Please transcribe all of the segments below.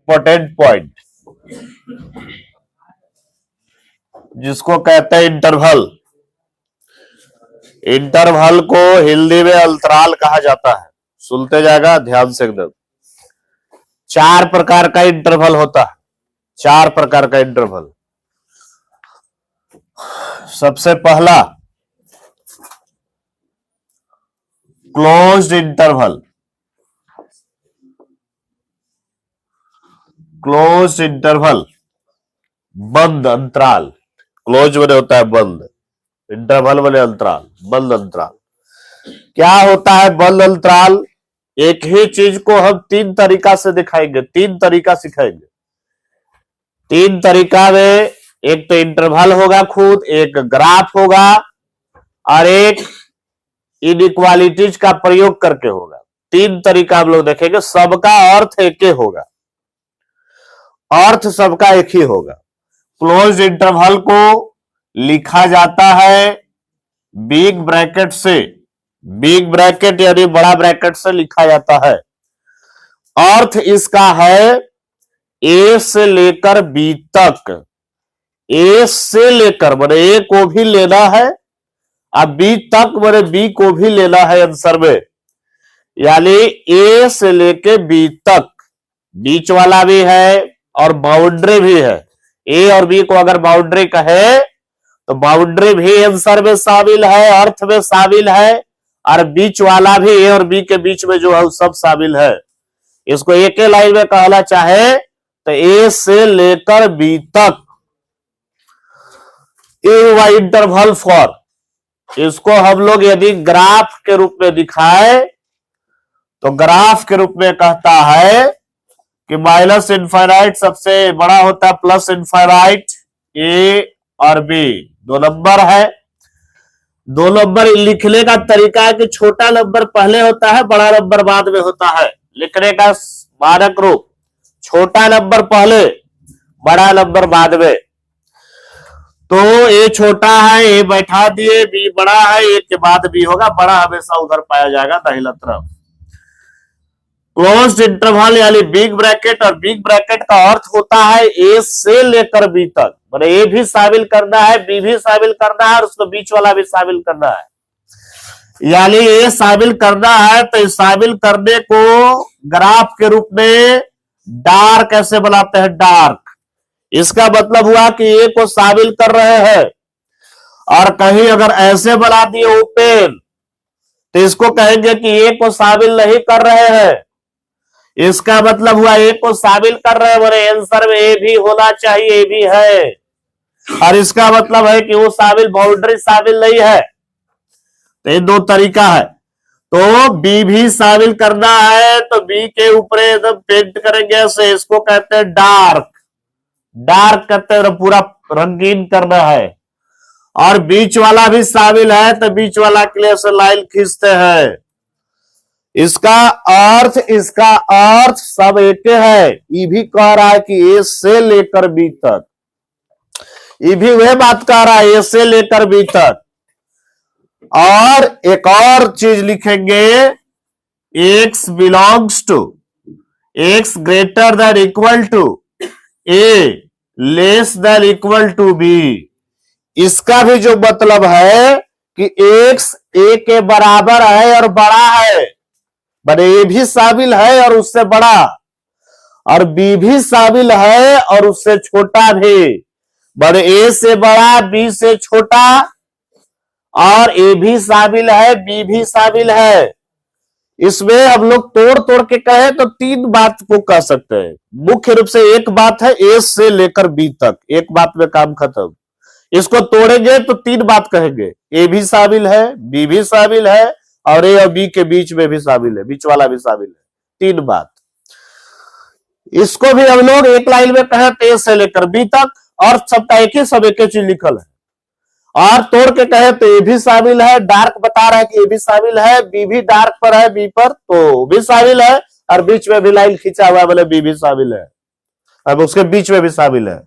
Important point जिसको कहते हैं इंटरवल। इंटरवल को हिंदी में अंतराल कहा जाता है। सुनते जाएगा ध्यान से एकदम। 4 प्रकार का इंटरवल होता है। 4 प्रकार का इंटरवल। सबसे पहला क्लोज्ड इंटरवल। क्लोज्ड इंटरवल, बंद अंतराल। क्लोज मैंने होता है बंद, इंटरवल मैंने अंतराल, बंद अंतराल। क्या होता है बंद अंतराल? एक ही चीज को हम 3 तरीका से दिखाएंगे, 3 तरीका सिखाएंगे। 3 तरीका में एक तो इंटरवल होगा खुद, एक ग्राफ होगा और एक इनइक्वालिटीज का प्रयोग करके होगा। 3 तरीका हम लोग देखेंगे। सबका अर्थ एक ही होगा, अर्थ सबका एक ही होगा। क्लोज इंटरवल को लिखा जाता है बिग ब्रैकेट से, बिग ब्रैकेट यानी बड़ा ब्रैकेट से लिखा जाता है। अर्थ इसका है ए से लेकर बी तक। ए से लेकर माने ए को भी लेना है, अब बी तक माने बी को भी लेना है आंसर में, यानी ए से लेके बी तक। बीच वाला भी है और बाउंड्री भी है। ए और बी को अगर बाउंड्री कहे तो बाउंड्री भी आंसर में शामिल है, अर्थ में शामिल है, और बीच वाला भी ए और बी के बीच में जो है सब शामिल है। इसको एक ही लाइन में कहना चाहे तो ए से लेकर बी तक, ए हुआ इंटरवल फॉर। इसको हम लोग यदि ग्राफ के रूप में दिखाए तो ग्राफ के रूप में कहता है कि माइनस इनफाइनाइट सबसे बड़ा होता है, प्लस इनफाइनाइट ए और बी 2 नंबर है। 2 नंबर लिखने का तरीका है कि छोटा नंबर पहले होता है, बड़ा नंबर बाद में होता है। लिखने का मानक रूप छोटा नंबर पहले, बड़ा नंबर बाद में। तो ए छोटा है, ए बैठा दिए, बी बड़ा है, ए के बाद बी होगा, बड़ा हमेशा उधर पाया जाएगा दाहिना तरफ। क्लोज्ड इंटरवल यानी बिग ब्रैकेट, और बिग ब्रैकेट का अर्थ होता है ए से लेकर बी तक, मतलब ए भी शामिल करना है, बी भी शामिल करना है और उसको बीच वाला भी शामिल करना है। यानी ए शामिल करना है तो इस शामिल करने को ग्राफ के रूप में डार्क ऐसे बनाते हैं, डार्क। इसका मतलब हुआ कि ए को शामिल कर रहे हैं, और कहीं अगर ऐसे बना दिए ओपन तो इसको कहेंगे कि ए को शामिल नहीं कर रहे हैं। इसका मतलब हुआ ए को शामिल कर रहे हैं, बोले आंसर में ए भी होना चाहिए, ए भी है। और इसका मतलब है कि वो शामिल, बाउंड्री शामिल नहीं है। तो ये 2 तरीका है। तो बी भी शामिल करना है तो बी के ऊपर एकदम पेंट करेंगे ऐसे, इसको कहते हैं डार्क। डार्क कहते हैं पूरा रंगीन करना है। और बीच वाला भी शामिल है तो बीच वाला के लिए ऐसे लाइन खींचते हैं। इसका अर्थ सब एक है। ये भी कह रहा है कि ए से लेकर बी तक, ये भी वह बात कह रहा है ए से लेकर बी तक। और एक और चीज लिखेंगे, x belongs to, x greater than equal to a, less than equal to b. इसका भी जो मतलब है कि एक्स ए के बराबर है और बड़ा है, बट ए भी शामिल है और उससे बड़ा, और बी भी शामिल है और उससे छोटा भी, बट ए से बड़ा, बी से छोटा, और ए भी शामिल है, बी भी शामिल है। इसमें हम लोग तोड़ तोड़ के कहे तो 3 बात को कह सकते हैं। मुख्य रूप से एक बात है ए से लेकर बी तक, एक बात में काम खत्म। इसको तोड़ेंगे तो 3 बात कहेंगे, ए भी शामिल है, बी भी शामिल है, और ए और बी के बीच में भी शामिल है, बीच वाला भी शामिल है। 3 बात। इसको भी हम लोग एक लाइन में कहे तो ए से लेकर बी तक, और सबका एक ही, सब एक ही चीज लिखल है। और तोड़ के कहे तो ए भी शामिल है, डार्क बता रहा है कि ए भी शामिल है, बी भी डार्क पर है, बी पर तो भी शामिल है, और बीच में भी लाइन खींचा हुआ है, बोले बी भी शामिल है, अब उसके बीच में भी शामिल है।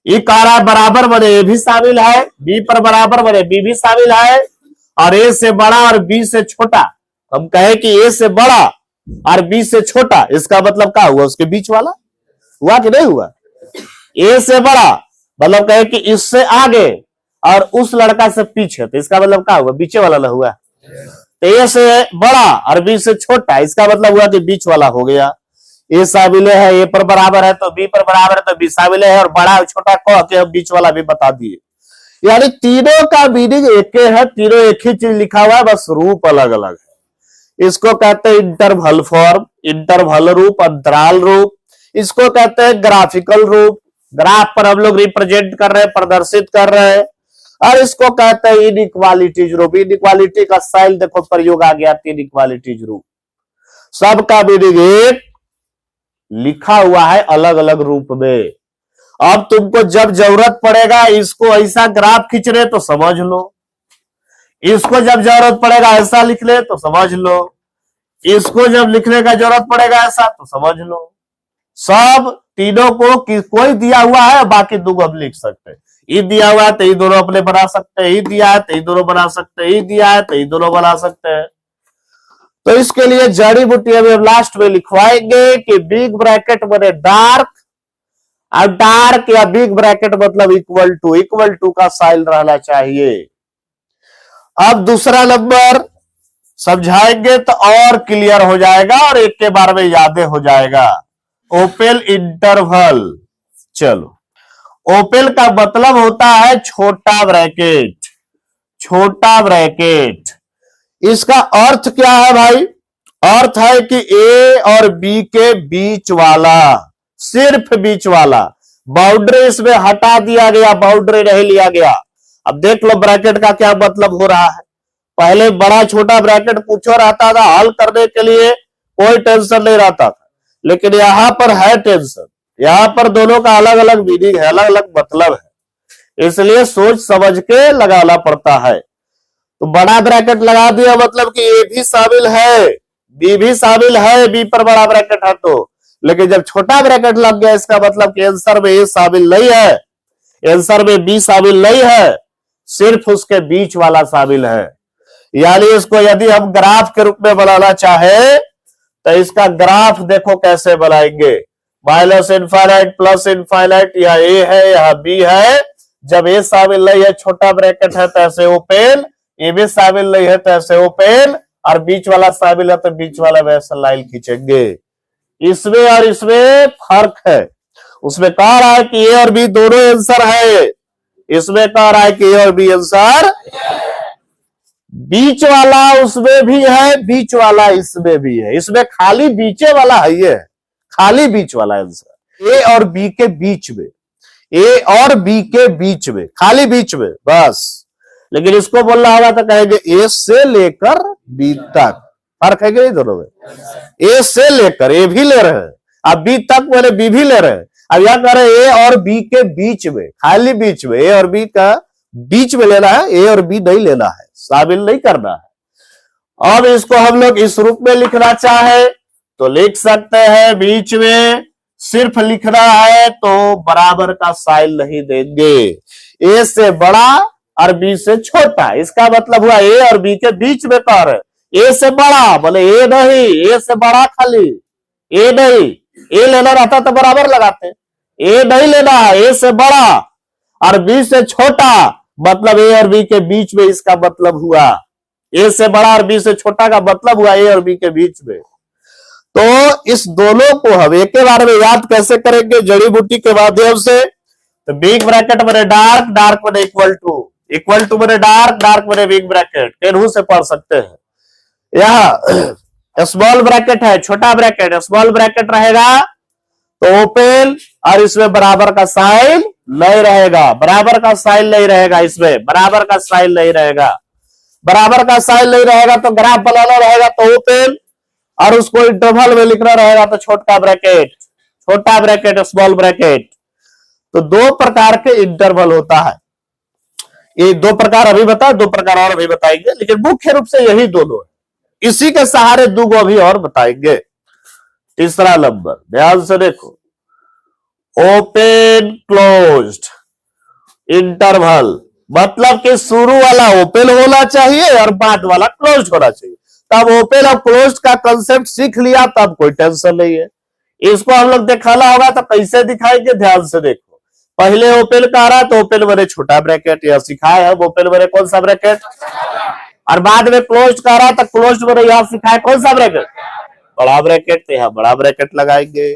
ये कह रहा है बराबर बने ए भी शामिल है, बी पर बराबर बने बी भी शामिल है, और ए से बड़ा और बी से छोटा। हम कहे कि ए से बड़ा और बी से छोटा, इसका मतलब क्या हुआ, उसके बीच वाला। हुआ कि नहीं हुआ? ए से बड़ा मतलब कहे कि इससे आगे और उस लड़का से पीछे, तो इसका मतलब क्या हुआ? बीचे वाला ना हुआ। तो ए से बड़ा और बी से छोटा, इसका मतलब हुआ कि बीच वाला हो गया। ए शामिल है, ए पर बराबर है तो बी पर बराबर है तो बी शामिल है, और बड़ा और छोटा कह के हम बीच वाला भी बता दिए। यानी तीनों का मीनिंग एक है, तीनों एक ही चीज लिखा हुआ है, बस रूप अलग अलग है। इसको कहते हैं इंटरवल फॉर्म, इंटरवल रूप, अंतराल रूप। इसको कहते हैं ग्राफिकल रूप, ग्राफ पर हम लोग रिप्रेजेंट कर रहे हैं, प्रदर्शित कर रहे हैं। और इसको कहते हैं इनइक्वालिटीज रूप। इनइक्वालिटी का स्टाइल देखो, प्रयोग आ गया इनइक्वालिटीज रूप। सबका मीनिंग एक लिखा हुआ है अलग अलग रूप में। अब तुमको जब जरूरत पड़ेगा इसको ऐसा ग्राफ खींच रहे तो समझ लो, इसको जब जरूरत पड़ेगा ऐसा लिख ले तो समझ लो, इसको जब लिखने का जरूरत पड़ेगा ऐसा तो समझ लो। सब तीनों को कोई दिया हुआ है, बाकी दो हम लिख सकते हैं। ई दिया हुआ है तो ये दोनों अपने बना सकते हैं, ई दिया है तो ये दोनों बना सकते हैं, ई दिया है तो ये दोनों बना सकते हैं। तो इसके लिए जड़ी बूटी हम लास्ट में लिखवाएंगे कि बिग ब्रैकेट बने डार्क, और डार्क या बिग ब्रैकेट मतलब इक्वल टू का साइन रहना चाहिए। अब दूसरा नंबर समझाएंगे तो और क्लियर हो जाएगा और एक के बारे में यादें हो जाएगा। Open interval. चलो, ओपन का मतलब होता है छोटा ब्रैकेट, छोटा ब्रैकेट। इसका अर्थ क्या है भाई? अर्थ है कि ए और बी के बीच वाला, सिर्फ बीच वाला। बाउंड्री इसमें हटा दिया गया, बाउंड्री नहीं लिया गया। अब देख लो ब्रैकेट का क्या मतलब हो रहा है। पहले बड़ा छोटा ब्रैकेट पूछो रहता था, हल करने के लिए कोई टेंशन नहीं रहता था, लेकिन यहां पर है टेंशन। यहां पर दोनों का अलग अलग मीनिंग है, अलग अलग मतलब है, इसलिए सोच समझ के लगाना पड़ता है। तो बड़ा ब्रैकेट लगा दिया मतलब कि ए भी शामिल है, बी भी शामिल है, बी पर बड़ा ब्रैकेट है तो। लेकिन जब छोटा ब्रैकेट लग गया इसका मतलब कि आंसर में ए शामिल नहीं है, आंसर में बी शामिल नहीं है, सिर्फ उसके बीच वाला शामिल है। यानी इसको यदि हम ग्राफ के रूप में बनाना चाहे तो इसका ग्राफ देखो कैसे बनाएंगे। माइनस इनफाइनाइट प्लस इनफाइनाइट, यहाँ ए है यहाँ बी है। जब ए शामिल नहीं है, छोटा ब्रैकेट है तो ऐसे ओपन, ए भी शामिल नहीं है तो ऐसे ओपन, और बीच वाला शामिल है तो बीच वाला वैसा लाइन खींचेंगे। इसमें और इसमें फर्क है। उसमें कह रहा है कि ए और बी दोनों आंसर है, इसमें कह रहा है कि ए और बी आंसर। बीच वाला उसमें भी है, बीच वाला इसमें भी है। इसमें खाली बीचे वाला है, ये खाली बीच वाला आंसर। ए और बी के बीच में, ए और बी के बीच में, खाली बीच में बस। लेकिन इसको बोलना होगा तो कहेंगे ए से लेकर बी तक। फर्क है कि नहीं दोनों में? ए से लेकर, ए भी ले रहे हैं, अब बी तक वाले बी भी ले रहे हैं। अब यह कह रहे हैं ए और बी के बीच में, खाली बीच में, ए और बी का बीच में लेना है, ए और बी नहीं लेना है, शामिल नहीं करना है। अब इसको हम लोग इस रूप में लिखना चाहे तो लिख सकते हैं, बीच में सिर्फ लिखना है तो बराबर का साइन नहीं देंगे। ए से बड़ा और बी से छोटा, इसका मतलब हुआ ए और बी के बीच में कह रहे। ए से बड़ा बोले ए नहीं, ए से बड़ा खाली, ए नहीं, ए लेना रहता तो बराबर लगाते, ए नहीं लेना है, ए से बड़ा और बी से छोटा, मतलब ए और बी के बीच में। इसका मतलब हुआ ए से बड़ा और बी से छोटा का मतलब हुआ ए और बी के बीच में। तो इस दोनों को हम एक के बारे में याद कैसे करेंगे? जड़ी बूटी के माध्यम से। तो बिग ब्रैकेट बने डार्क, डार्क बने इक्वल टू बने डार्क, डार्क बने बिग ब्रैकेट। केनहू से पढ़ सकते हैं। यह स्मॉल ब्रैकेट है, छोटा ब्रैकेट, स्मॉल ब्रैकेट रहेगा तो ओपन, और इसमें बराबर का साइन नहीं रहेगा, बराबर का साइन नहीं रहेगा, इसमें बराबर का साइन नहीं रहेगा, बराबर का साइन नहीं रहेगा तो ग्राफ बनाना रहेगा तो ओपन, और उसको इंटरवल में लिखना रहेगा तो छोटा ब्रैकेट, छोटा ब्रैकेट, स्मॉल ब्रैकेट। तो दो प्रकार के इंटरवल होता है। ये दो प्रकार अभी बताए, दो प्रकार और अभी बताएंगे, लेकिन मुख्य रूप से यही दोनों है। इसी के सहारे दो अभी और बताएंगे। तीसरा नंबर ध्यान से देखो, ओपन क्लोज्ड इंटरवल, मतलब कि शुरू वाला ओपन होना चाहिए और बाद वाला क्लोज होना चाहिए। तब ओपन और क्लोज का कंसेप्ट सीख लिया तब कोई टेंशन नहीं है। इसको हम लोग दिखाना होगा तो कैसे दिखाएंगे, ध्यान से देखो। पहले ओपन का रहा तो ओपन बने छोटा ब्रैकेट, यह सिखाए हम ओपन बने कौन सा ब्रैकेट, और बाद में क्लोज का रहा तो क्लोज बने यहां सिखाए कौन सा ब्रैकेट, बड़ा ब्रैकेट। तो यहां बड़ा ब्रैकेट लगाएंगे।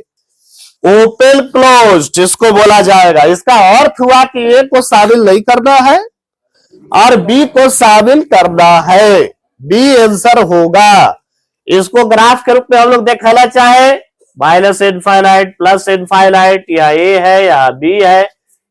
ओपन क्लोज इसको बोला जाएगा। इसका अर्थ हुआ कि ए को शामिल नहीं करना है और बी को शामिल करना है, बी आंसर होगा। इसको ग्राफ के रूप में हम लोग दिखाना चाहे माइनस इनफाइनाइट प्लस इनफाइनाइट, या ए है या बी है,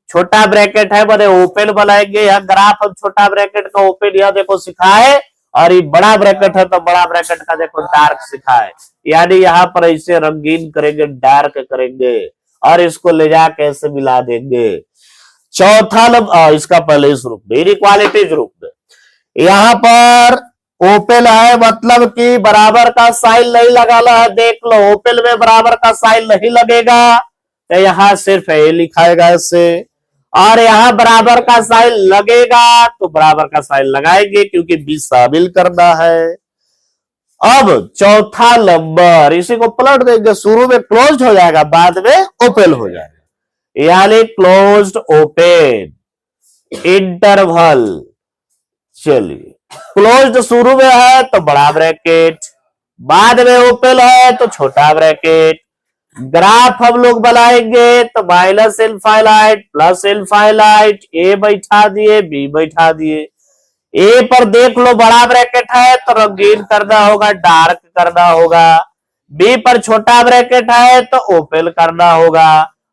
छोटा ब्रैकेट है मैंने ओपन बनाएंगे। यह ग्राफ हम छोटा ब्रैकेट का ओपन यह देखो सिखाए, और ये बड़ा ब्रैकेट है तो बड़ा ब्रैकेट का देखो डार्क सिखाए, यानी यहाँ पर ऐसे रंगीन करेंगे, डार्क करेंगे और इसको ले जाके ऐसे मिला देंगे। चौथा नंबर इसका पहले इस रूप में इनइक्वालिटी रूप में, यहाँ पर ओपन है मतलब कि बराबर का साइन नहीं लगाना है। देख लो ओपन में बराबर का साइन नहीं लगेगा तो यहाँ सिर्फ ए लिखाएगा ऐसे, और यहाँ बराबर का साइन लगेगा तो बराबर का साइन लगाएंगे क्योंकि बी शामिल करना है। अब चौथा नंबर इसी को पलट देंगे, शुरू में क्लोज्ड हो जाएगा बाद में ओपन हो जाएगा, यानी क्लोज्ड ओपन इंटरवल। चलिए क्लोज्ड शुरू में है तो बड़ा ब्रैकेट, बाद में ओपन है तो छोटा ब्रैकेट। ग्राफ हम लोग बनाएंगे तो माइनस इनफाइनाइट प्लस इनफाइनाइट, ए बैठा दिए बी बैठा दिए। ए पर देख लो बड़ा ब्रैकेट है तो रंगीन करना होगा, डार्क करना होगा। बी पर छोटा ब्रैकेट है तो ओपन करना होगा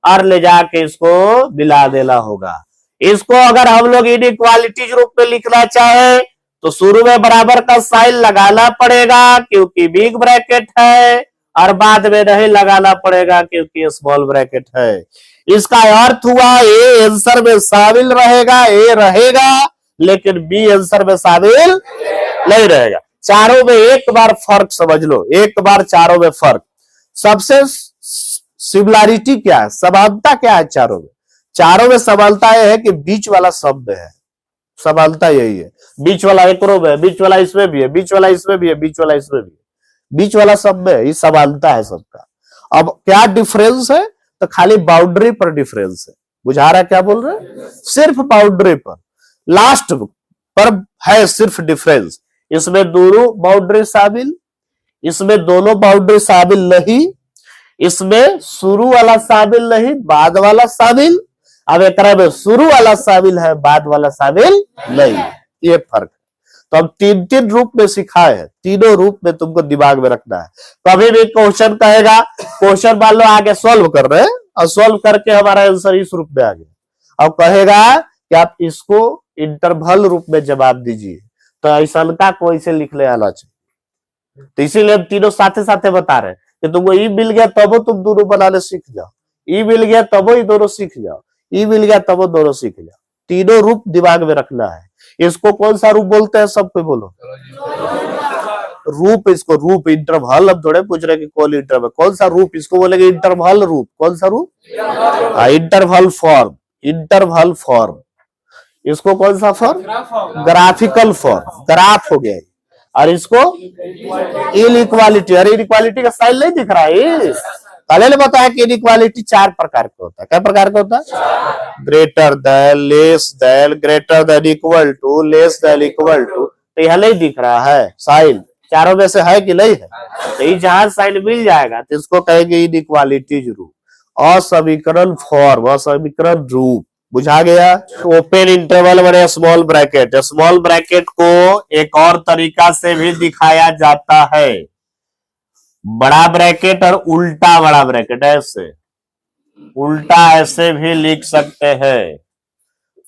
और ले जाके इसको मिला देना होगा। इसको अगर हम लोग इनइक्वालिटी रूप में लिखना चाहे तो शुरू में बराबर का साइन लगाना पड़ेगा क्योंकि बिग ब्रैकेट है, और बाद में नहीं लगाना पड़ेगा क्योंकि स्मॉल ब्रैकेट है। इसका अर्थ हुआ ए आंसर में शामिल रहेगा, ए रहेगा लेकिन बी आंसर में शामिल नहीं रहेगा। चारों में एक बार फर्क समझ लो, एक बार चारों में फर्क। सबसे सिमिलरिटी क्या है, समानता क्या है चारों में? चारों में समानता यह है कि बीच वाला शब्द है, समानता यही है। बीच वाला एक रो में, बीच वाला इसमें भी है, बीच वाला इसमें भी है, बीच वाला इसमें भी है, बीच वाला सब में ये समानता है सबका। अब क्या डिफरेंस है तो खाली बाउंड्री पर डिफरेंस है। बुझा रहा है क्या बोल रहे हैं? सिर्फ बाउंड्री पर, लास्ट पर है सिर्फ डिफरेंस। इसमें दोनों बाउंड्री शामिल, इसमें दोनों बाउंड्री शामिल नहीं, इसमें शुरू वाला शामिल नहीं, बाद वाला शामिल। अब एक में शुरू वाला शामिल है, बाद वाला शामिल नहीं, ये फर्क। तो अब तीन तीन रूप में सिखाए हैं, तीनों रूप में तुमको दिमाग में रखना है। कभी भी क्वेश्चन कहेगा, क्वेश्चन मान लो आगे सॉल्व कर रहे हैं और सॉल्व करके हमारा आंसर इस रूप में आ गया, अब कहेगा कि आप इसको इंटरवल रूप में जवाब दीजिए, तो ऐसा को ऐसे लिख ले आना चाहिए। तो इसीलिए हम तीनों साथे साथे बता रहे हैं कि तुमको ई मिल गया तब तुम दोनों बनाने सीख जाओ, ई मिल गया तब ये दोनों सीख जाओ, ई मिल गया तब दोनों सीख जाओ। तीनों रूप दिमाग में रखना है। इसको कौन सा रूप बोलते हैं सबको बोलो? रूप, इसको रूप इंटरवल। अब थोड़े पूछ रहे कि कौन इंटरवल, कौन सा रूप? इसको बोलेंगे इंटरवल रूप। कौन सा रूप? Interval form, interval form. इसको कौन सा फॉर्म? ग्राफिकल फॉर्म, ग्राफ हो गया। और इसको इनइक्वालिटी। अरे इनइक्वालिटी का स्टाइल नहीं दिख रहा है? पहले बताया कि इनइक्वालिटी चार प्रकार का होता है। क्या प्रकार का होता है? Greater than, less than, greater than equal to, less than equal to. तो यह नहीं दिख रहा है साइन, चारों में से है कि नहीं है? तो ये जहां साइन मिल जाएगा तो इसको कहेंगे इनइक्वालिटी रूप, असमीकरण फॉर्म, असमीकरण रूप। बुझा गया? ओपन इंटरवल बने स्मॉल ब्रैकेट। स्मॉल ब्रैकेट को एक और तरीका से भी दिखाया जाता है, बड़ा ब्रैकेट और उल्टा बड़ा ब्रैकेट। ऐसे उल्टा ऐसे भी लिख सकते हैं।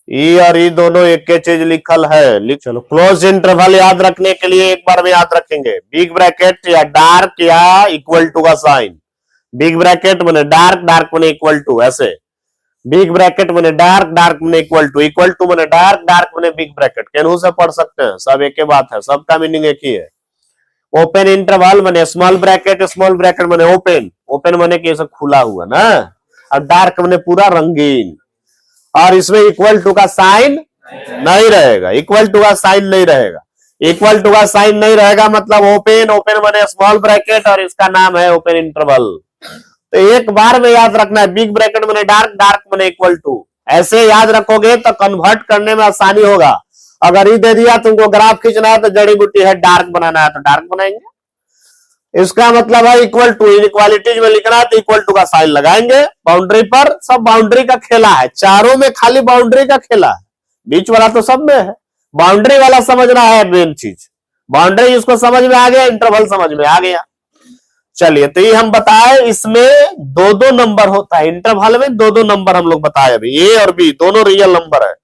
ई और ई दोनों एक ही चीज लिखल है। लिख चलो। क्लोज इंटरवल याद रखने के लिए एक बार में याद रखेंगे, बिग ब्रैकेट या डार्क या इक्वल टू का साइन। बिग ब्रैकेट बने डार्क, डार्क बने इक्वल टू, ऐसे बिग ब्रैकेट बने डार्क, डार्क बने इक्वल टू बने डार्क, डार्क बने बिग ब्रैकेट। केनहू से पढ़ सकते हैं, सब एक ही बात है, सबका मीनिंग एक ही है। ओपन इंटरवल बने स्मॉल ब्रैकेट बने ओपन, ओपन बने कि सब खुला हुआ ना, और डार्क बने पूरा रंगीन। और इसमें इक्वल टू का साइन नहीं रहेगा, इक्वल टू का साइन नहीं रहेगा। इक्वल टू का साइन नहीं रहेगा मतलब ओपन, ओपन बने स्मॉल ब्रैकेट और इसका नाम है ओपन इंटरवल। तो एक बार में याद रखना है, बिग ब्रैकेट में डार्क, डार्क में इक्वल टू, ऐसे याद रखोगे तो कन्वर्ट करने में आसानी होगा। अगर ये दे दिया तुमको ग्राफ खींचना है तो जड़ी बूटी है डार्क बनाना है तो डार्क बनाएंगे, इसका मतलब है इक्वल टू। इनइक्वालिटीज में लिखना है तो इक्वल टू का साइन लगाएंगे। बाउंड्री पर सब बाउंड्री का खेला है, चारों में खाली बाउंड्री का खेला है, बीच वाला तो सब में है। बाउंड्री वाला समझना है मेन चीज, बाउंड्री इसको समझ में आ गया, इंटरवल समझ में आ गया। चलिए तो ये हम बताए, इसमें दो दो नंबर होता है, इंटरवल में दो दो नंबर हम लोग बताए अभी, ए और बी दोनों रियल नंबर है।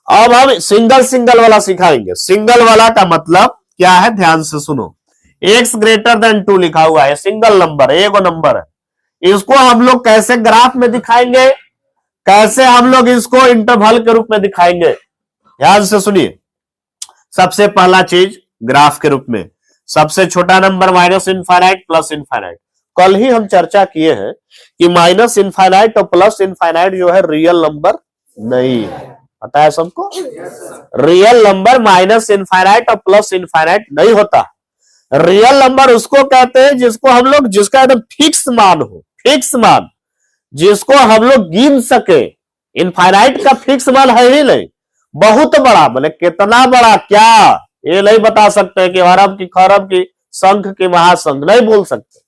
अब हम सिंगल सिंगल वाला सिखाएंगे। सिंगल वाला का मतलब क्या है, ध्यान से सुनो। x ग्रेटर देन 2 लिखा हुआ है, सिंगल नंबर, एगो नंबर है। इसको हम लोग कैसे ग्राफ में दिखाएंगे, कैसे हम लोग इसको इंटरवल के रूप में दिखाएंगे, ध्यान से सुनिए। सबसे पहला चीज ग्राफ के रूप में, सबसे छोटा number minus infinite plus infinite. कल ही हम चर्चा किए हैं कि माइनस इनफाइनाइट और प्लस इनफाइनाइट जो है रियल नंबर नहीं है, पता है सबको। रियल नंबर माइनस इनफाइनाइट और प्लस इनफाइनाइट नहीं होता। रियल नंबर उसको कहते हैं जिसको हम लोग, जिसका एकदम फिक्स मान हो, फिक्स मान जिसको हम लोग गिन सके। इनफाइनाइट का फिक्स मान है ही नहीं। बहुत बड़ा मतलब कितना बड़ा, क्या ये नहीं बता सकते कि अरब की, खरब की, संख की, महासंख नहीं बोल सकते,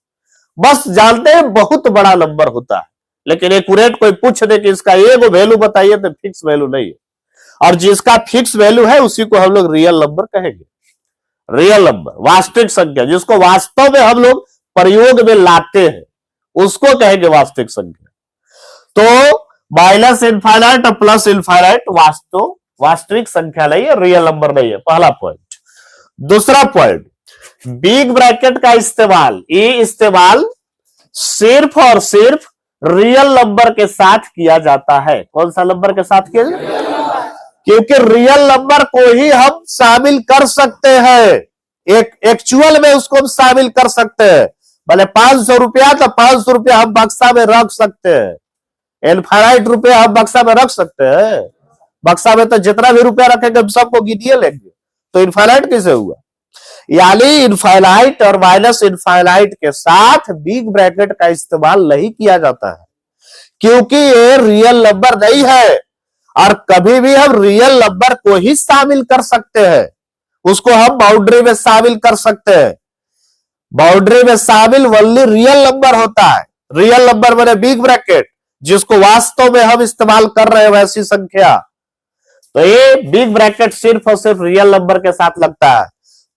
बस जानते हैं बहुत बड़ा नंबर होता है। लेकिन एक्यूरेट कोई पूछ दे कि इसका एगो वैल्यू बताइए तो फिक्स वैल्यू नहीं है, और जिसका फिक्स वैल्यू है उसी को हम लोग रियल नंबर कहेंगे। रियल नंबर वास्तविक संख्या, जिसको वास्तव में हम लोग प्रयोग में लाते हैं उसको कहेंगे वास्तविक संख्या। तो माइनस इनफाइनाइट और प्लस इनफाइनाइट वास्तविक संख्या नहीं है, रियल नंबर नहीं है, पहला पॉइंट। दूसरा पॉइंट, बिग ब्रैकेट का इस्तेमाल, ये इस्तेमाल सिर्फ और सिर्फ रियल नंबर के साथ किया जाता है। कौन सा नंबर के साथ किया जाता है? क्योंकि रियल नंबर को ही हम शामिल कर सकते हैं, एक एक्चुअल में उसको हम शामिल कर सकते हैं। भले 500 रुपया तो 500 रुपया हम बक्सा में रख सकते हैं, इनफाइनाइट रुपया हम बक्सा में रख सकते हैं। बक्सा में तो जितना भी रुपया रखेंगे हम सबको गिनिए लेंगे, तो इनफाइनाइट कैसे हुआ? यानी इनफाइनाइट और माइनस इनफाइनाइट के साथ बिग ब्रैकेट का इस्तेमाल नहीं किया जाता है, क्योंकि ये रियल नंबर नहीं है। और कभी भी हम रियल नंबर को ही शामिल कर सकते हैं, उसको हम बाउंड्री में शामिल कर सकते हैं। बाउंड्री में शामिल ओनली रियल नंबर होता है। रियल नंबर मैंने बिग ब्रैकेट, जिसको वास्तव में हम इस्तेमाल कर रहे हैं वैसी संख्या। तो ये बिग ब्रैकेट सिर्फ और सिर्फ रियल नंबर के साथ लगता है।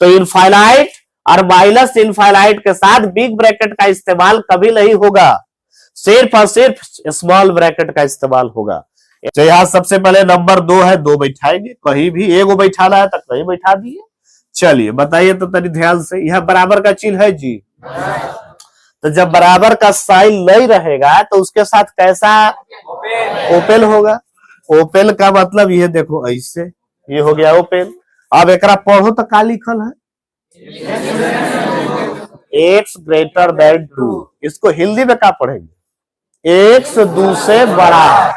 तो इनफाइनाइट और माइनस इनफाइनाइट के साथ बिग ब्रैकेट का इस्तेमाल कभी नहीं होगा, सिर्फ और सिर्फ स्मॉल ब्रैकेट का इस्तेमाल होगा। तो यहां सबसे पहले नंबर 2 है, 2 बैठाएंगे, कहीं भी एगो बैठाना है तो कहीं बैठा दिए। चलिए बताइए तो तनी ध्यान से, यह बराबर का चिन्ह है जी, तो जब बराबर का साइन नहीं रहेगा तो उसके साथ कैसा ओपेन होगा? ओपेन का मतलब ये देखो ऐसे, ये हो गया ओपेन। अब एकरा पढ़ो तो का लिखल है, एक्स ग्रेटर देन 2। इसको हिंदी में क्या पढ़ेंगे? एक्स 2 से बड़ा,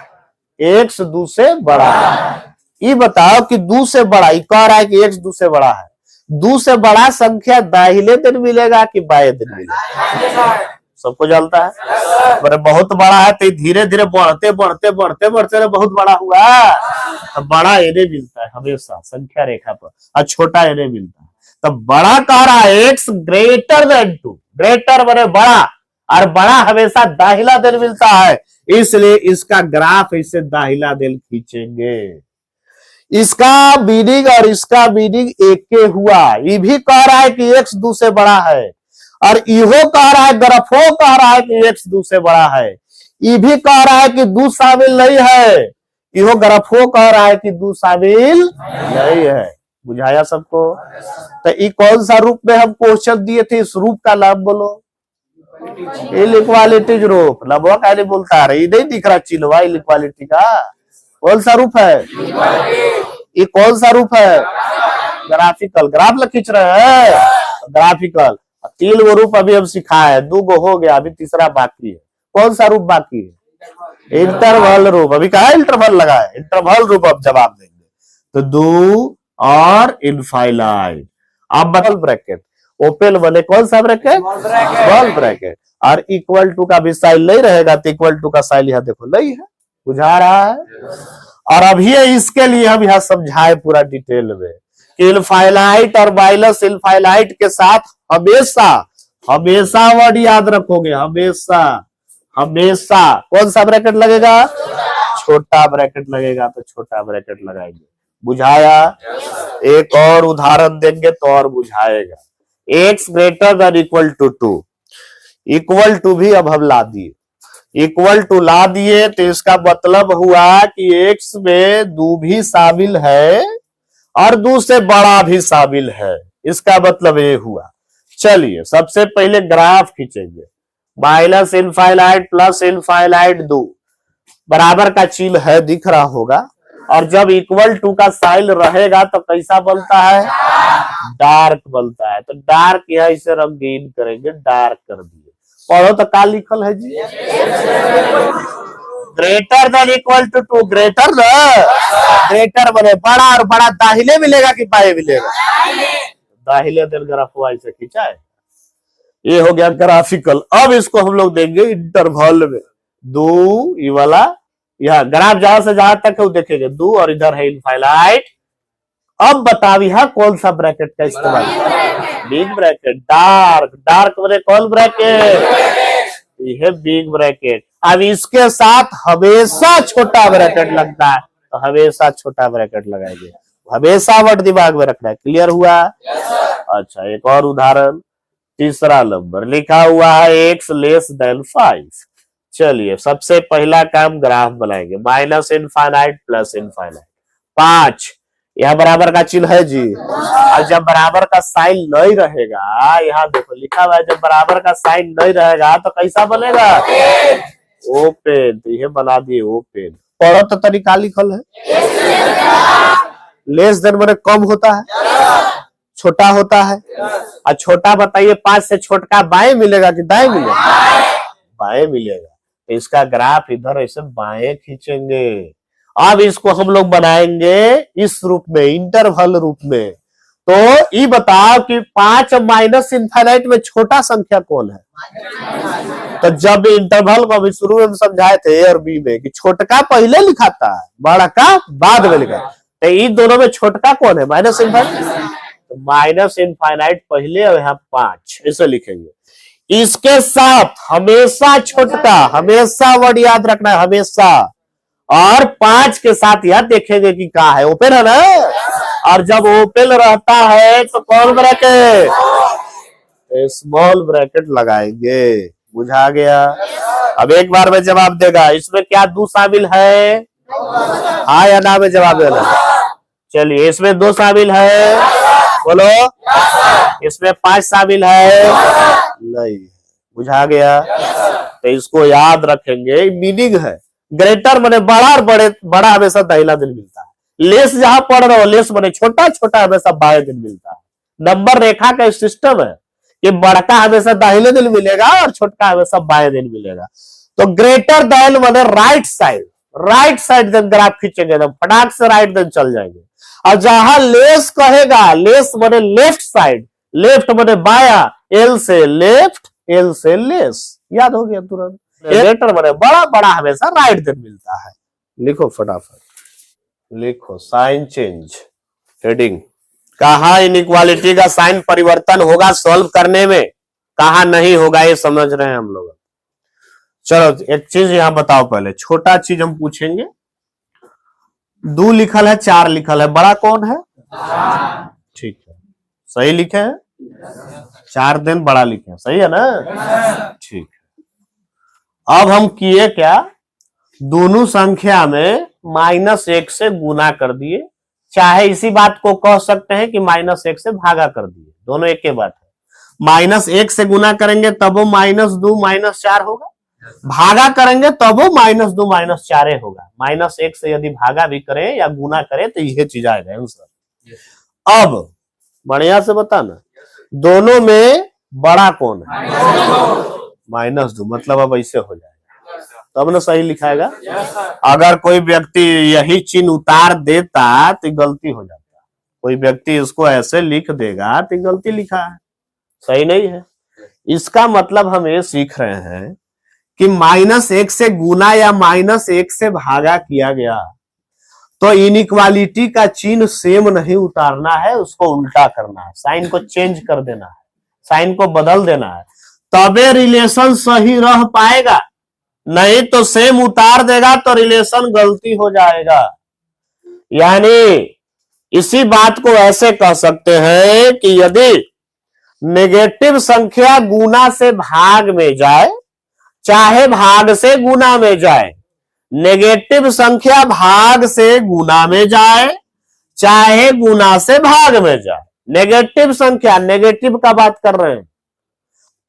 एक्स 2 से बड़ा। ये बताओ कि 2 से बड़ा, ये कह रहा है कि एक्स 2 से बड़ा है, 2 से बड़ा संख्या दाहिने दिन मिलेगा कि बाएं दिन मिलेगा? सबको जानता है। पर बहुत बड़ा है तो धीरे धीरे बढ़ते बढ़ते बढ़ते बढ़ते बहुत बड़ा हुआ, तो बड़ा इन्हें मिलता है हमेशा संख्या रेखा पर, और छोटा इन्हें मिलता है। तो बड़ा कह रहा है एक्स ग्रेटर देन 2, ग्रेटर बने बड़ा, और बड़ा हमेशा दाहिना दिन मिलता है, इसलिए इसका ग्राफ इसे दाहिना दिन खींचेंगे। इसका मीनिंग और इसका मीनिंग एक के हुआ। ये भी कह रहा है कि एक्स 2 से बड़ा है, और इहो कह रहा है, ग्राफो कह रहा है कि एक्स 2 से बड़ा है। ये भी कह रहा है कि 2 शामिल नहीं है, इहो ग्राफो कह रहा है कि 2 शामिल नहीं है। बुझाया सबको? तो ये कौन सा रूप में हम क्वेश्चन दिए थे, इस रूप का नाम बोलो। इनइक्वालिटीज रूप। लबवा क्या नहीं बोलता रही, नहीं दिख रहा चिन्हवा इनइक्वालिटी का? कौन सा रूप है ये? कौन सा रूप है? ग्राफिकल। ग्राफ खींच रहे हैं, ग्राफिकल। 3 गो रूप अभी हम सिखाए, 2 गो हो गया, अभी तीसरा बाकी है। कौन सा रूप बाकी है? इंटरवल रूप। अभी कहा इंटरवल लगा है, इंटरवल रूप अब जवाब देंगे। तो 2 और इनफाइनाइट। अब बगल ब्रैकेट ओपन बने, कौन सा ब्रैकेट? Small bracket. और इक्वल टू का भी साइन नहीं रहेगा तो इक्वल टू का साइन यहाँ देखो नहीं है, बुझा रहा है। और अभी इसके लिए हम यहाँ समझाए पूरा डिटेल में कि इनफाइनाइट और माइनस इनफाइनाइट के साथ हमेशा हमेशा वर्ड याद रखोगे, हमेशा हमेशा कौन सा ब्रैकेट लगेगा, छोटा ब्रैकेट लगेगा तो छोटा ब्रैकेट लगाएंगे। बुझाया? एक और उदाहरण देंगे तो और बुझाएगा। X greater than equal to 2, equal to भी अब हम ला दिए, इक्वल टू ला दिए तो इसका मतलब हुआ कि एक्स में 2 भी शामिल है और 2 से बड़ा भी शामिल है, इसका मतलब ये हुआ। चलिए सबसे पहले ग्राफ खींचेंगे, माइनस इनफाइनाइट प्लस इनफाइनाइट 2 बराबर का चिन्ह है, दिख रहा होगा। और जब इक्वल टू का साइन रहेगा तो कैसा बनता है, डार्क बनता है। तो डार्क यहाँ इसे रंगीन करेंगे, डार्क कर दिए। पढ़ो तो क्या लिखल है जी, greater than equal to 2, greater न ग्रेटर बने बड़ा, और बड़ा दाहिने मिलेगा कि बाएं मिलेगा, दाहिने देन ग्राफ ऐसे खींचा है। ये हो गया ग्राफिकल। अब इसको हम लोग देंगे इंटरवल में, 2 ये वाला, यह ग्राफ जहां से जहां तक है वो देखेंगे 2 और इधर है इनफाइनाइट। अब बताओ यहाँ कौन सा ब्रैकेट का इस्तेमाल, बिग ब्रैकेट। डार्क, डार्क बने कौन ब्रैकेट, ये बिग ब्रैकेट। अब इसके साथ हमेशा छोटा ब्रैकेट लगता है तो हमेशा छोटा ब्रैकेट लगाएंगे, हमेशा वर्ड दिमाग में रखना है। क्लियर हुआ? अच्छा एक और उदाहरण, तीसरा नंबर लिखा हुआ है एक्स लेस देन 5। चलिए सबसे पहला काम ग्राफ बनाएंगे, माइनस इनफाइनाइट प्लस इनफाइनाइट 5, यह बराबर का चिन्ह है जी। और जब बराबर का साइन नहीं रहेगा, यहाँ देखो लिखा हुआ है जब बराबर का साइन नहीं रहेगा तो कैसा बनेगा, ओपन। तो यह बना दिए ओपन। पढ़ो तो तरीका लिखल है, लेस देन मैंने कम होता है, छोटा होता है। और छोटा बताइए 5 से छोटा बाएं मिलेगा कि दाएं मिलेगा, बाएं मिलेगा। तो इसका ग्राफ इधर ऐसे बाएं खींचेंगे। अब इसको हम लोग बनाएंगे इस रूप में, इंटरवल रूप में। तो ये बताओ कि 5 माइनस इनफाइनाइट में छोटा संख्या कौन है। तो जब इंटरवल को अभी शुरू में समझाए थे ए और बी में कि छोटका पहले लिखाता है, बड़ा का बाद में लिखा, तो इन दोनों में छोटका कौन है, माइनस इनफाइनाइट। तो माइनस इनफाइनाइट पहले और यहाँ 5 ऐसे लिखेंगे। इसके साथ हमेशा छोटका, हमेशा वर्ड याद रखना है, हमेशा। और 5 के साथ यह देखेंगे कि क्या है, ओपन है ना। और जब ओपन रहता है तो कौन ब्रैकेट, स्मॉल ब्रैकेट लगाएंगे। बुझा गया? अब एक बार में जवाब देगा। इसमें क्या 2 शामिल है, हाँ या ना में जवाब देना। चलिए इसमें 2 शामिल है, बोलो। इसमें 5 शामिल है, नहीं। बुझा गया? तो इसको याद रखेंगे, मीनिंग है। ग्रेटर माने बड़ा, और बड़ा हमेशा दाहिना दिन मिलता है। लेस जहां पढ़ रहे हो, लेस माने छोटा, छोटा हमेशा बाएं दिन मिलता है। नंबर रेखा का सिस्टम है कि बड़का हमेशा दाहिने दिन मिलेगा और छोटका हमेशा बाएं दिन मिलेगा। तो ग्रेटर देन माने राइट साइड, राइट साइड दिन ग्राफ खींचेंगे तो फटाक से राइट दिन चल जाएंगे। और जहां लेस कहेगा, लेस माने लेफ्ट साइड, लेफ्ट माने बाया, एल से लेफ्ट, एल से लेस, याद हो गया तुरंत। ग्रेटर माने बड़ा, बड़ा हमेशा राइट दिन मिलता है। लिखो फटाफट, लिखो साइन चेंज हेडिंग। कहा इनइक्वालिटी का साइन परिवर्तन होगा सॉल्व करने में, कहा नहीं होगा, ये समझ रहे हैं हम लोग। चलो एक चीज यहां बताओ, पहले छोटा चीज हम पूछेंगे। 2 लिखल है, 4 लिखल है, बड़ा कौन है, ठीक है, सही लिखे हैं। 4 दिन बड़ा लिखे हैं, सही है ना, ठीक है। अब हम किए क्या, दोनों संख्या में -1 से गुना कर दिए, चाहे इसी बात को कह सकते हैं कि -1 से भागा कर दिए, दोनों एक ही बात है। -1 से गुना करेंगे तब वो -2 -4 होगा, भागा करेंगे तब वो -2 -4 होगा। -1 से यदि भागा भी करें या गुना करें तो यह चीज आएगा आंसर। अब बढ़िया से बताना, दोनों में बड़ा कौन है, -2, मतलब अब ऐसे हो जाएगा तब ना सही लिखाएगा। अगर कोई व्यक्ति यही चिन्ह उतार देता तो गलती हो जाता, कोई व्यक्ति इसको ऐसे लिख देगा तो गलती लिखा है, सही नहीं है। इसका मतलब हम ये सीख रहे हैं कि -1 से गुना या -1 से भागा किया गया तो इनइक्वालिटी का चिन्ह सेम नहीं उतारना है, उसको उल्टा करना है, साइन को चेंज कर देना है, साइन को बदल देना है, तबे रिलेशन सही रह पाएगा। नहीं तो सेम उतार देगा तो रिलेशन गलती हो जाएगा। यानी इसी बात को ऐसे कह सकते हैं कि यदि नेगेटिव संख्या गुना से भाग में जाए, चाहे भाग से गुना में जाए, नेगेटिव संख्या भाग से गुना में जाए, चाहे गुना से भाग में जाए, नेगेटिव संख्या, नेगेटिव का बात कर रहे हैं,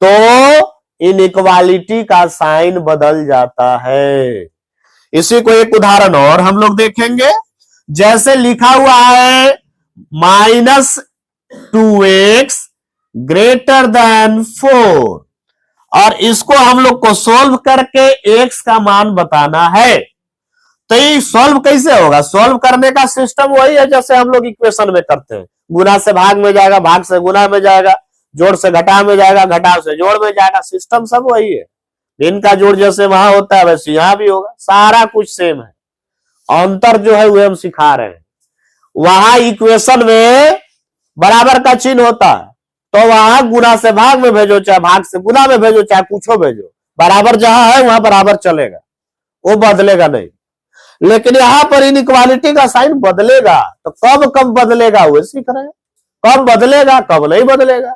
तो इनइक्वालिटी का साइन बदल जाता है। इसी को एक उदाहरण और हम लोग देखेंगे। जैसे लिखा हुआ है -2x ग्रेटर देन 4, और इसको हम लोग को सोल्व करके x का मान बताना है। तो ये सोल्व कैसे होगा? सोल्व करने का सिस्टम वही है जैसे हम लोग इक्वेशन में करते हैं, गुना से भाग में जाएगा, भाग से गुना में जाएगा, जोड़ से घटा में जाएगा, घटा से जोड़ में जाएगा, सिस्टम सब वही है। इनका जोड़ जैसे वहां होता है वैसे यहां भी होगा, सारा कुछ सेम है। अंतर जो है वो हम सिखा रहे हैं। वहां इक्वेशन में बराबर का चिन्ह होता है, तो वहां गुना से भाग में भेजो, चाहे भाग से गुना में भेजो, चाहे कुछो भेजो, बराबर जहां है वहां बराबर चलेगा, वो बदलेगा नहीं। लेकिन यहां पर इनइक्वालिटी का साइन बदलेगा, तो कब बदलेगा वो सीख रहे हैं। कब बदलेगा, कब नहीं बदलेगा।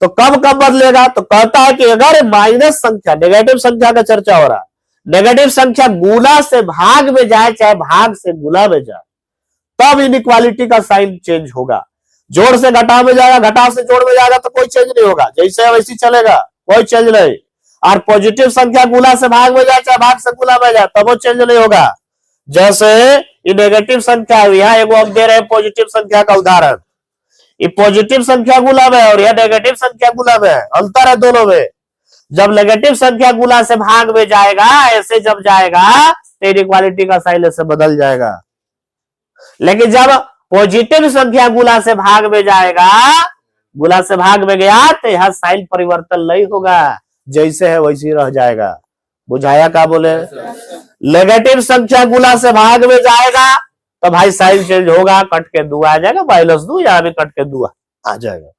तो कब बदलेगा? तो कहता है कि अगर माइनस संख्या, नेगेटिव संख्या का चर्चा हो रहा है, नेगेटिव संख्या गुना से भाग में जाए, चाहे भाग से गुना में जाए, तब इनइक्वालिटी का साइन चेंज होगा। जोड़ से घटा में जाएगा, घटा से जोड़ में जाएगा तो कोई चेंज नहीं होगा, जैसे है वैसे चलेगा, कोई चेंज नहीं। और पॉजिटिव संख्या गुना से भाग में जाए, चाहे भाग से गुना में जाए, तब वो चेंज नहीं होगा। जैसे ये नेगेटिव संख्या है, यहाँ एक हम दे रहे हैं पॉजिटिव संख्या का उदाहरण। ये पॉजिटिव संख्या गुना में है और यह नेगेटिव संख्या गुना में है, अंतर है दोनों में। जब नेगेटिव संख्या गुना से भाग में जाएगा, ऐसे जब जाएगा तो इनइक्वालिटी का साइन ऐसे बदल जाएगा। लेकिन जब पॉजिटिव संख्या गुना से भाग में जाएगा, गुना से भाग में गया, तो यह साइन परिवर्तन नहीं होगा, जैसे है वैसे ही रह जाएगा। बुझाया का बोले? नेगेटिव संख्या गुना से भाग में जाएगा तो भाई साइन चेंज होगा, कट के 2 आ जाएगा, -2, यहाँ भी कट के 2 आ जाएगा।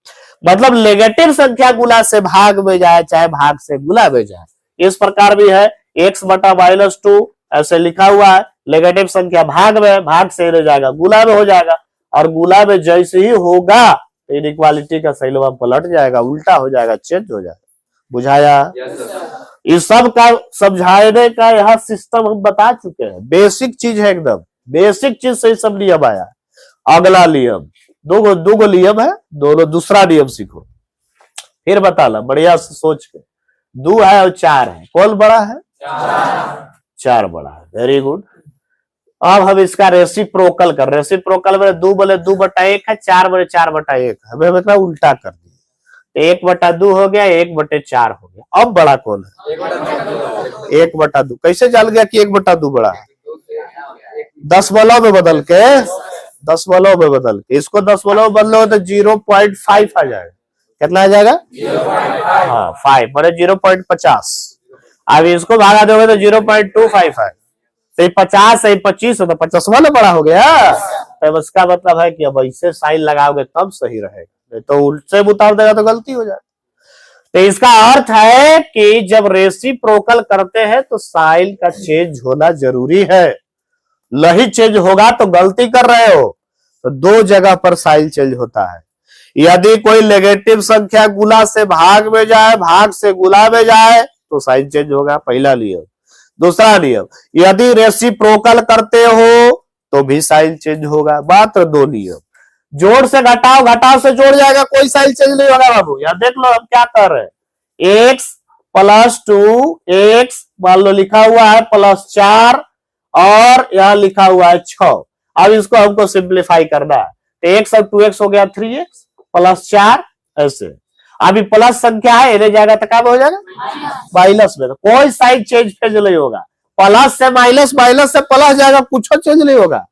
मतलब नेगेटिव संख्या गुना से भाग में जाए, चाहे भाग से गुना में जाए, इस प्रकार भी है। x बटा -2 ऐसे लिखा हुआ है, नेगेटिव संख्या भाग में, भाग से रह जाएगा, गुना में हो जाएगा, और गुना में जैसे ही होगा तो इनइक्वालिटी का साइन पलट जाएगा, उल्टा हो जाएगा, चेंज हो जाएगा। बुझाया? इस सब का समझाने का यह सिस्टम हम बता चुके हैं। बेसिक चीज है, एकदम बेसिक चीज से सब नियम आया। अगला नियम, दो नियम है, दोनों दूसरा नियम सीखो, फिर बता ला बढ़िया से सोच के। 2 है और 4 है, कौन बड़ा है? 4 बड़ा है, वेरी गुड। अब हम इसका रेसिप्रोकल कर, रेसिप्रोकल में 2 बोले 2/1 है, 4 बोले 4/1 है, हमें मतलब उल्टा कर दिया, 1/2 हो गया, 1/4 हो गया। अब बड़ा कौन है? 1/2। कैसे चल गया कि 1/2 बड़ा है? 10 में बदल के, 10 में बदल के, इसको 10 में बदलो तो 0.5 आ जाएगा। कितना आ जाएगा? 0.5। 5 बड़े 0.50। अब इसको भागा दोगे तो 0.25 है, तो 50 है, 25 हो तो 50 वाला बड़ा हो गया। तो इसका मतलब है कि अब ऐसे साइन लगाओगे तब सही रहेगा, तो उल्टे उतार देगा तो गलती हो जाए। तो इसका अर्थ है कि जब रेसिप्रोकल करते हैं तो साइन का चेंज होना जरूरी है, नहीं चेंज होगा तो गलती कर रहे हो। तो 2 जगह पर साइन चेंज होता है। यदि कोई नेगेटिव संख्या गुना से भाग में जाए, भाग से गुना में जाए, तो साइन चेंज होगा, पहला नियम। दूसरा नियम, यदि रेसिप्रोकल करते हो तो भी साइन चेंज होगा। मात्र 2 नियम। जोड़ से घटाओ, घटाओ से जोड़ जाएगा, कोई साइन चेंज नहीं होगा बाबू। यहां देख लो हम क्या कर रहे हैं, x + 2x मान लो लिखा हुआ है +4 और यहां लिखा हुआ है 6। अब इसको हमको सिंप्लीफाई करना है, तो x और 2x हो गया 3x +4 ऐसे। अभी प्लस संख्या है, इन्हें जाएगा तो क्या हो जाएगा? माइनस में। तो कोई साइन चेंज नहीं होगा, प्लस से माइनस, माइनस से प्लस जाएगा, कुछ चेंज नहीं होगा।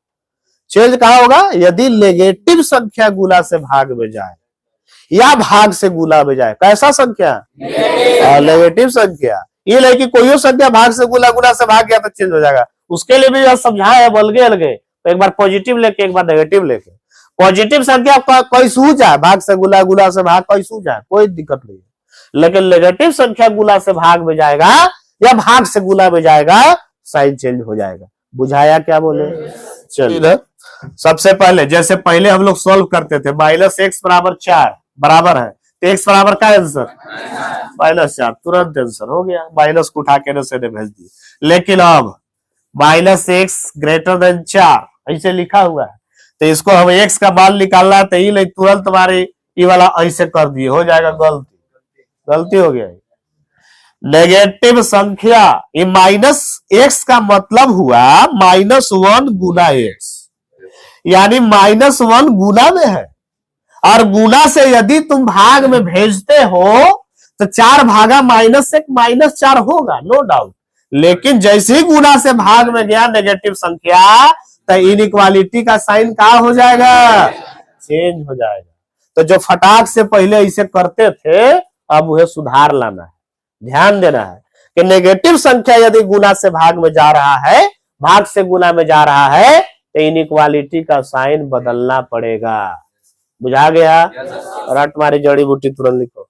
चेंज कहां होगा? यदि नेगेटिव संख्या गुना से भाग में जाए, या भाग से गुना में जाए। कैसा संख्या? नेगेटिव संख्या। ये नहीं कि कोई संख्या भाग से गुना, गुना से भाग गया तो चेंज हो जाएगा। उसके लिए भी समझाया है अलगे अलगे, तो एक बार पॉजिटिव लेके एक बार नेगेटिव लेके। पॉजिटिव संख्या कैसू जाए, भाग से गुना, गुना से भाग कैसू जाए, कोई दिक्कत नहीं है। लेकिन नेगेटिव संख्या गुना से भाग में जाएगा या भाग से गुना में जाएगा, साइन चेंज हो जाएगा। बुझाया क्या बोले? चलिए सबसे पहले जैसे पहले हम लोग सॉल्व करते थे, -x बराबर 4 बराबर है, तो x बराबर का आंसर -4, तुरंत आंसर हो गया। माइनस को उठा के से भेज दिए। लेकिन अब -x ग्रेटर देन 4 ऐसे लिखा हुआ है, तो इसको हम x का मान निकालना है, तो ये नहीं तुरंत हमारे ये वाला ऐसे कर दिए, हो जाएगा गलती हो गया। नेगेटिव संख्या ये -x का मतलब हुआ -1 गुना x, यानी -1 गुना में है। और गुना से यदि तुम भाग में भेजते हो तो 4 भागा -1 -4 होगा, नो डाउट। लेकिन जैसे ही गुना से भाग में गया नेगेटिव संख्या, तो इनइक्वालिटी का साइन क्या हो जाएगा? चेंज हो जाएगा। तो जो फटाक से पहले ऐसे करते थे, अब वह सुधार लाना है, ध्यान देना है कि नेगेटिव संख्या यदि गुना से भाग में जा रहा है, भाग से गुना में जा रहा है, तो इनइक्वालिटी का साइन बदलना पड़ेगा। बुझा गया? और तुम्हारी जड़ी बूटी तुरंत लिखो।